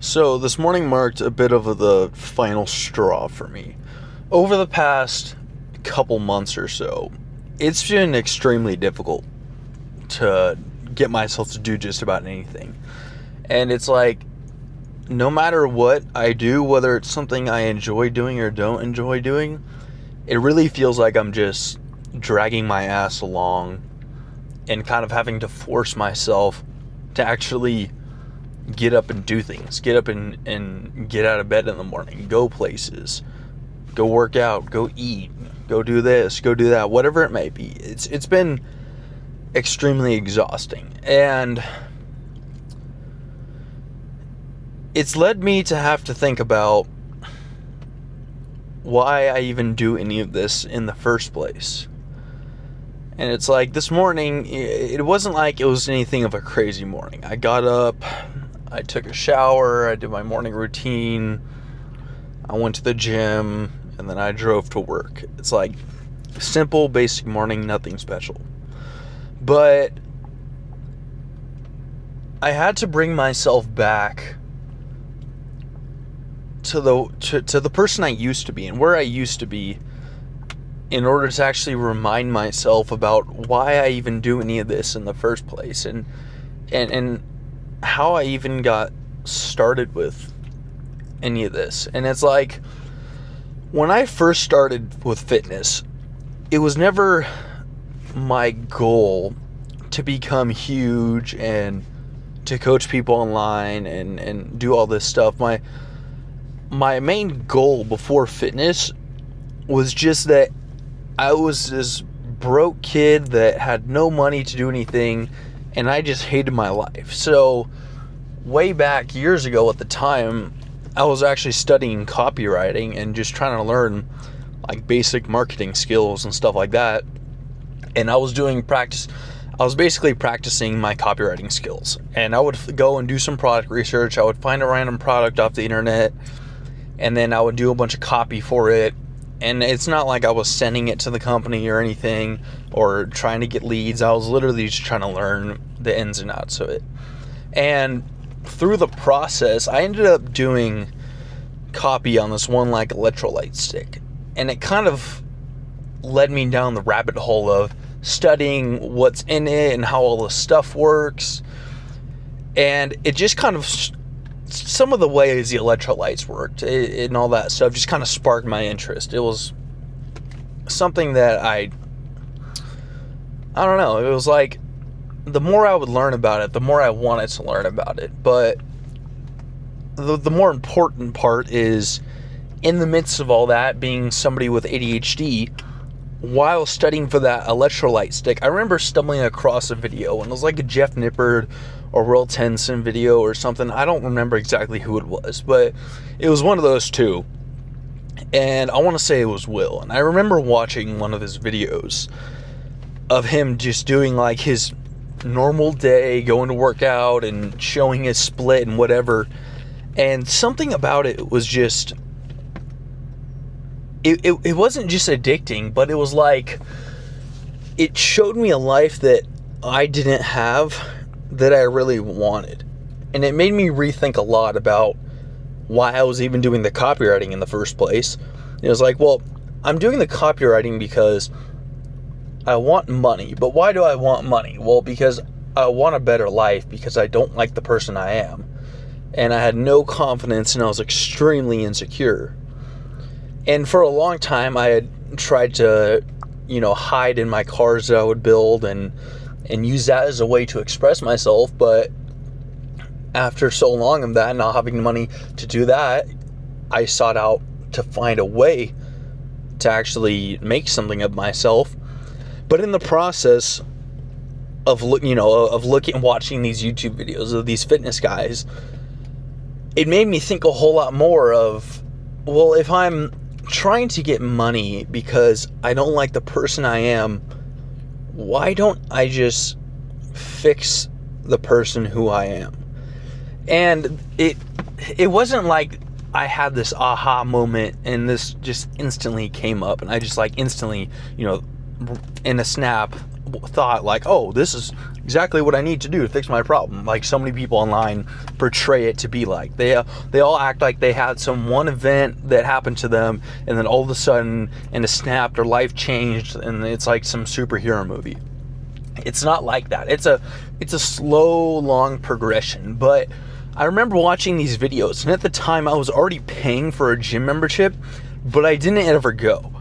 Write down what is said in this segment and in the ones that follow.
So this morning marked a bit of the final straw for me. Over the past couple months or so, it's been extremely difficult to get myself to do just about anything. And it's like, no matter what I do, whether it's something I enjoy doing or don't enjoy doing, it really feels like I'm just dragging my ass along and kind of having to force myself to actually get up and do things. Get up and get out of bed in the morning. Go places. Go work out. Go eat. Go do this. Go do that. Whatever it may be. It's been extremely exhausting. And it's led me to have to think about why I even do any of this in the first place. And it's like this morning, it wasn't like it was anything of a crazy morning. I got up, I took a shower, I did my morning routine, I went to the gym, and then I drove to work. It's like simple, basic morning, nothing special. But I had to bring myself back to the person I used to be and where I used to be, in order to actually remind myself about why I even do any of this in the first place, and how I even got started with any of this. And it's like, when I first started with fitness, it was never my goal to become huge and to coach people online and do all this stuff. My main goal before fitness was just that I was this broke kid that had no money to do anything, and I just hated my life. So way back years ago at the time, I was actually studying copywriting and just trying to learn like basic marketing skills and stuff like that. And I was basically practicing my copywriting skills. And I would go and do some product research. I would find a random product off the internet, and then I would do a bunch of copy for it. And it's not like I was sending it to the company or anything or trying to get leads. I was literally just trying to learn the ins and outs of it. And through the process, I ended up doing copy on this one like electrolyte stick. And it kind of led me down the rabbit hole of studying what's in it and how all the stuff works. And it just kind of, some of the ways the electrolytes worked and all that stuff just kind of sparked my interest. It was something that I don't know. It was like, the more I would learn about it, the more I wanted to learn about it. But the more important part is, in the midst of all that, being somebody with ADHD, while studying for that electrolyte stick, I remember stumbling across a video, and it was like a Jeff Nippard or Will Tennyson video or something. I don't remember exactly who it was, but it was one of those two. And I want to say it was Will. And I remember watching one of his videos of him just doing like his normal day, going to work out and showing his split and whatever. And something about it was just, it wasn't just addicting, but it was like, it showed me a life that I didn't have, that I really wanted. And it made me rethink a lot about why I was even doing the copywriting in the first place. It was like, well, I'm doing the copywriting because I want money. But why do I want money? Well, because I want a better life, because I don't like the person I am. And I had no confidence, and I was extremely insecure. And for a long time, I had tried to, hide in my cars that I would build and use that as a way to express myself. But after so long of that, not having the money to do that, I sought out to find a way to actually make something of myself. But in the process of watching these YouTube videos of these fitness guys, it made me think a whole lot more of, well, if I'm trying to get money because I don't like the person I am, why don't I just fix the person who I am? And it wasn't like I had this aha moment and this just instantly came up and I just like instantly, in a snap, thought like, oh, this is exactly what I need to do to fix my problem. Like so many people online portray it to be like. They all act like they had some one event that happened to them, and then all of a sudden, in a snap, their life changed, and it's like some superhero movie. It's not like that. It's a slow, long progression. But I remember watching these videos, and at the time I was already paying for a gym membership, but I didn't ever go.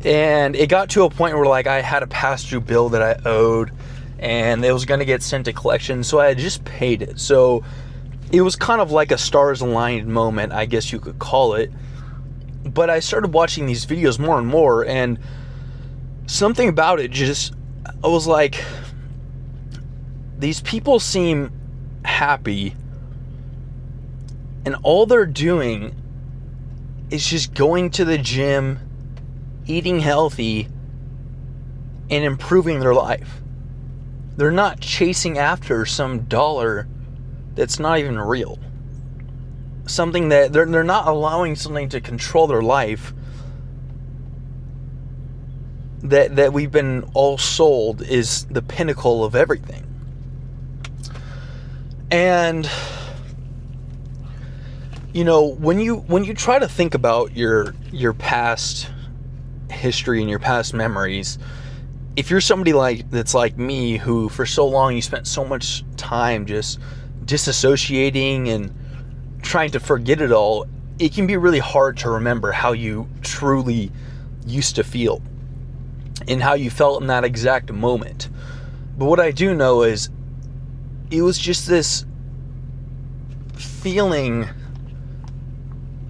And it got to a point where like I had a past due bill that I owed, and it was going to get sent to collection, so I had just paid it. So it was kind of like a stars aligned moment, I guess you could call it. But I started watching these videos more and more, and something about it just, I was like, these people seem happy, and all they're doing is just going to the gym, eating healthy, and improving their life. They're not chasing after some dollar that's not even real. Something that they're not allowing something to control their life that we've been all sold is the pinnacle of everything. And you know, when you try to think about your past history and your past memories, if you're somebody that's like me, who for so long you spent so much time just disassociating and trying to forget it all, it can be really hard to remember how you truly used to feel and how you felt in that exact moment. But what I do know is it was just this feeling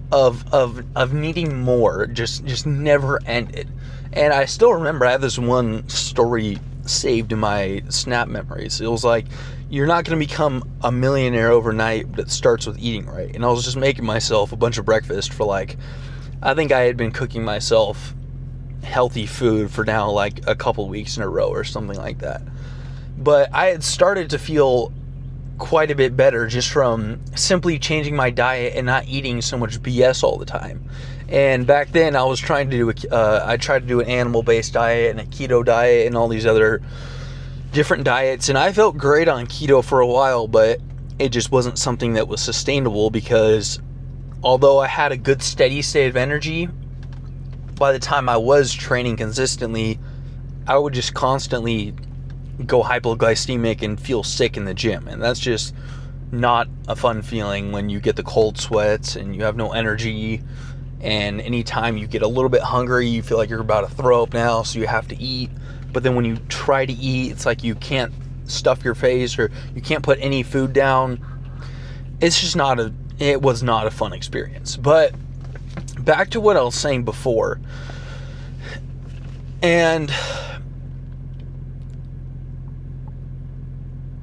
of needing more, just never ended. And I still remember, I have this one story saved in my Snap memories. It was like, you're not going to become a millionaire overnight, but it starts with eating right. And I was just making myself a bunch of breakfast for like, I think I had been cooking myself healthy food for now like a couple weeks in a row or something like that. But I had started to feel quite a bit better just from simply changing my diet and not eating so much BS all the time. And back then I was trying to do I tried to do an animal-based diet and a keto diet and all these other different diets, and I felt great on keto for a while, but it just wasn't something that was sustainable, because although I had a good steady state of energy, by the time I was training consistently, I would just constantly go hypoglycemic and feel sick in the gym. And that's just not a fun feeling when you get the cold sweats and you have no energy, and anytime you get a little bit hungry, you feel like you're about to throw up now, so you have to eat. But then when you try to eat, it's like you can't stuff your face, or you can't put any food down. It's just it was not a fun experience. But back to what I was saying before, and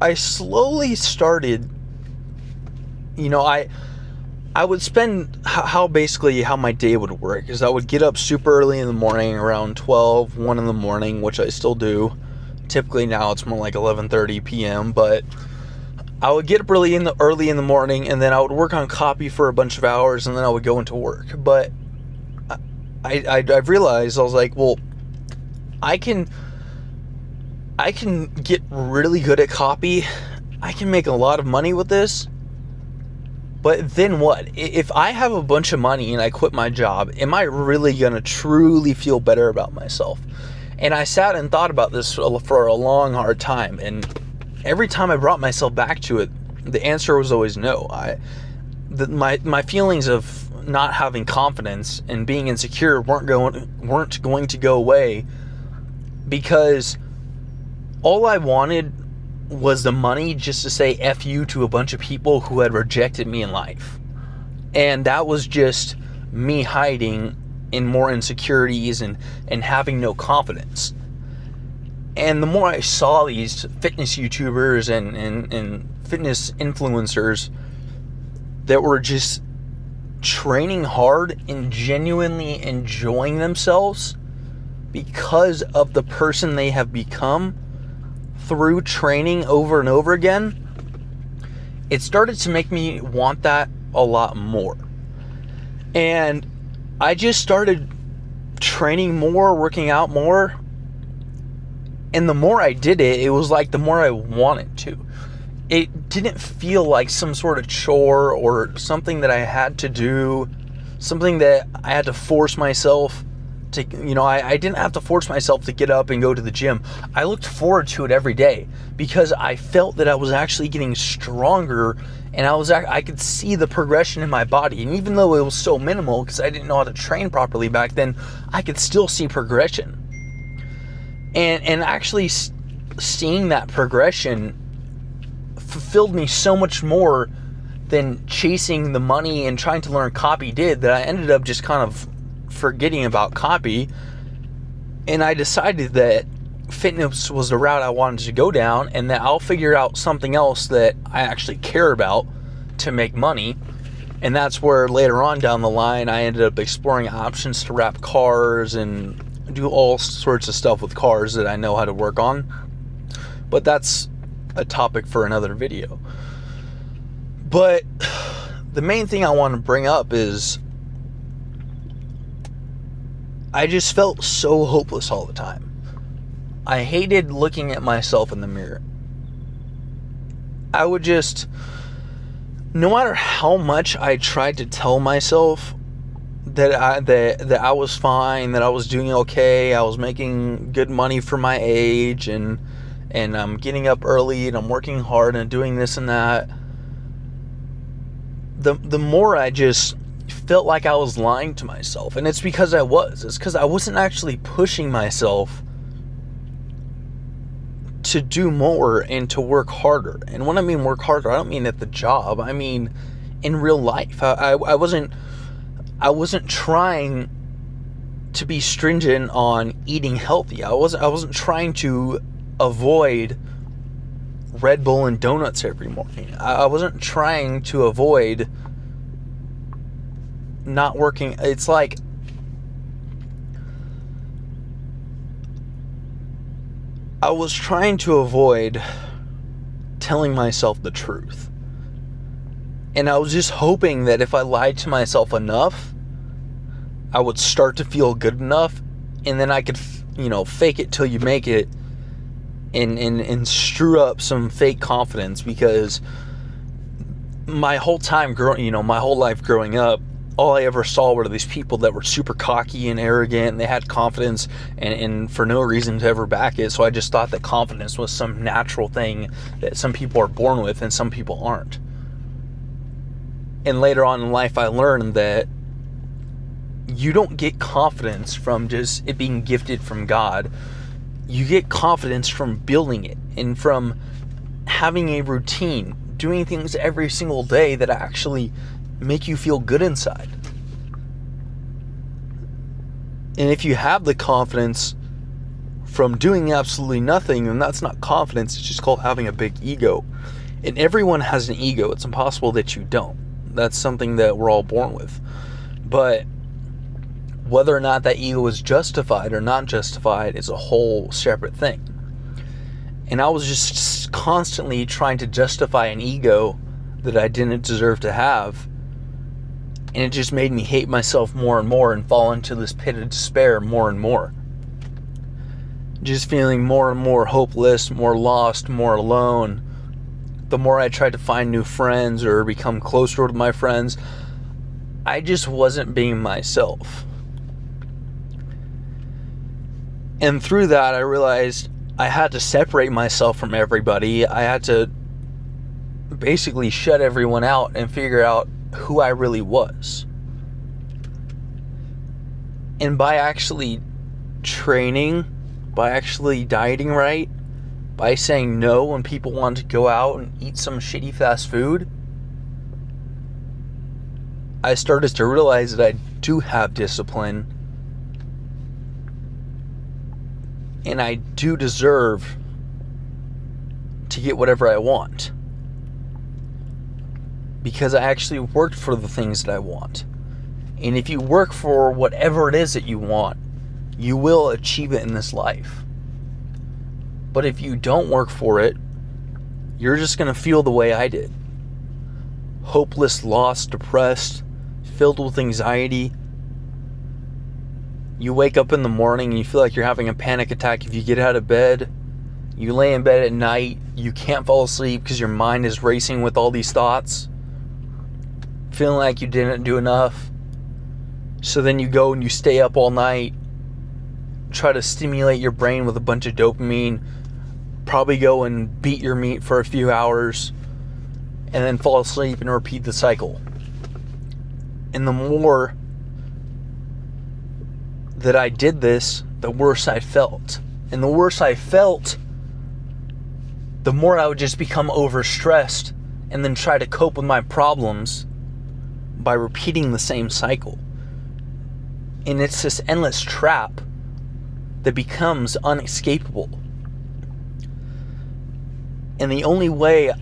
I slowly started, you know, I would spend how my day would work is I would get up super early in the morning, around 12, 1 in the morning, which I still do. Typically now it's more like 11:30 p.m., but I would get up early in the morning, and then I would work on copy for a bunch of hours, and then I would go into work. But I've realized, I was like, well, I can get really good at copy. I can make a lot of money with this. But then what? If I have a bunch of money and I quit my job, am I really going to truly feel better about myself? And I sat and thought about this for a long, hard time. And every time I brought myself back to it, the answer was always no. My feelings of not having confidence and being insecure weren't going to go away, because all I wanted was the money just to say F you to a bunch of people who had rejected me in life. And that was just me hiding in more insecurities and having no confidence. And the more I saw these fitness YouTubers and fitness influencers that were just training hard and genuinely enjoying themselves because of the person they have become through training over and over again, it started to make me want that a lot more. And I just started training more, working out more, And the more I did it, it was like the more I wanted to. It didn't feel like some sort of chore or something that I had to do, something that I had to force myself to, I didn't have to force myself to get up and go to the gym. I looked forward to it every day because I felt that I was actually getting stronger, and I could see the progression in my body. And even though it was so minimal because I didn't know how to train properly back then, I could still see progression. And actually seeing that progression fulfilled me so much more than chasing the money and trying to learn copy did, that I ended up just kind of forgetting about copy. And I decided that fitness was the route I wanted to go down, and that I'll figure out something else that I actually care about to make money. And that's where later on down the line I ended up exploring options to wrap cars and do all sorts of stuff with cars that I know how to work on. But that's a topic for another video. But the main thing I want to bring up is I just felt so hopeless all the time. I hated looking at myself in the mirror. I would just, no matter how much I tried to tell myself that I was fine, that I was doing okay, I was making good money for my age, and I'm getting up early, and I'm working hard, and doing this and that, the more I just felt like I was lying to myself. And it's because I was. It's because I wasn't actually pushing myself to do more and to work harder. And when I mean work harder, I don't mean at the job. I mean in real life. I wasn't trying to be stringent on eating healthy. I wasn't trying to avoid Red Bull and donuts every morning. I wasn't trying to avoid not working. It's like I was trying to avoid telling myself the truth. And I was just hoping that if I lied to myself enough, I would start to feel good enough, and then I could, fake it till you make it, and screw up some fake confidence. Because my whole time my whole life growing up, all I ever saw were these people that were super cocky and arrogant, and they had confidence and for no reason to ever back it. So I just thought that confidence was some natural thing that some people are born with and some people aren't. And later on in life, I learned that you don't get confidence from just it being gifted from God. You get confidence from building it and from having a routine, doing things every single day that actually make you feel good inside. And if you have the confidence from doing absolutely nothing, then that's not confidence. It's just called having a big ego. And everyone has an ego. It's impossible that you don't. That's something that we're all born with. But whether or not that ego is justified or not justified is a whole separate thing. And I was just constantly trying to justify an ego that I didn't deserve to have. And it just made me hate myself more and more and fall into this pit of despair more and more. Just feeling more and more hopeless, more lost, more alone. The more I tried to find new friends or become closer with my friends, I just wasn't being myself. And through that, I realized I had to separate myself from everybody. I had to basically shut everyone out and figure out who I really was. And by actually training, by actually dieting right, by saying no when people want to go out and eat some shitty fast food, I started to realize that I do have discipline, and I do deserve to get whatever I want. Because I actually worked for the things that I want. And if you work for whatever it is that you want, you will achieve it in this life. But if you don't work for it, you're just going to feel the way I did. Hopeless, lost, depressed, filled with anxiety. You wake up in the morning and you feel like you're having a panic attack if you get out of bed. You lay in bed at night, you can't fall asleep because your mind is racing with all these thoughts, feeling like you didn't do enough. So then you go and you stay up all night, try to stimulate your brain with a bunch of dopamine, probably go and beat your meat for a few hours, and then fall asleep and repeat the cycle. And the more that I did this, the worse I felt. And the worse I felt, the more I would just become overstressed and then try to cope with my problems by repeating the same cycle. And it's this endless trap that becomes unescapable. And the only way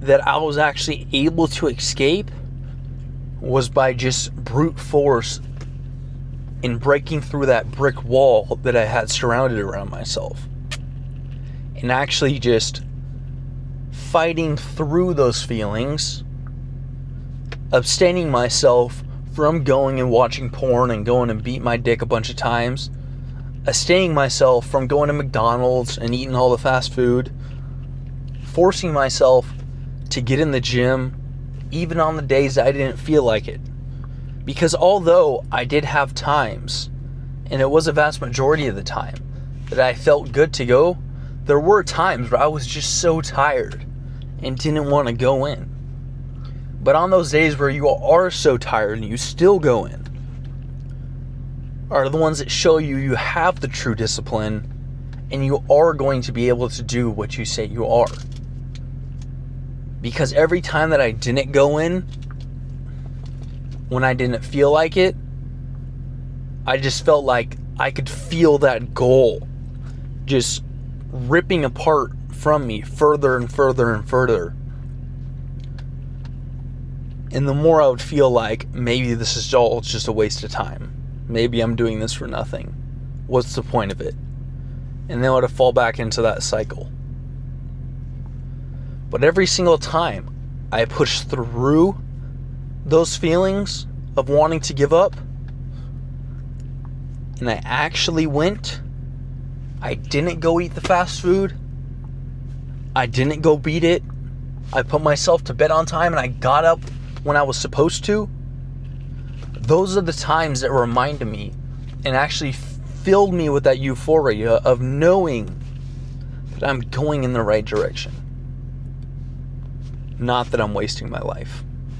that I was actually able to escape was by just brute force in breaking through that brick wall that I had surrounded around myself. And actually just fighting through those feelings, abstaining myself from going and watching porn and going and beat my dick a bunch of times, abstaining myself from going to McDonald's and eating all the fast food, forcing myself to get in the gym even on the days I didn't feel like it. Because although I did have times, and it was a vast majority of the time, that I felt good to go, there were times where I was just so tired and didn't want to go in. But on those days where you are so tired and you still go in, are the ones that show you have the true discipline and you are going to be able to do what you say you are. Because every time that I didn't go in, when I didn't feel like it, I just felt like I could feel that goal just ripping apart from me further and further and further. And the more I would feel like maybe this is all just a waste of time. Maybe I'm doing this for nothing. What's the point of it? And then I would fall back into that cycle. But every single time I pushed through those feelings of wanting to give up, and I actually went, I didn't go eat the fast food, I didn't go beat it, I put myself to bed on time and I got up when I was supposed to, those are the times that reminded me and actually filled me with that euphoria of knowing that I'm going in the right direction. Not that I'm wasting my life.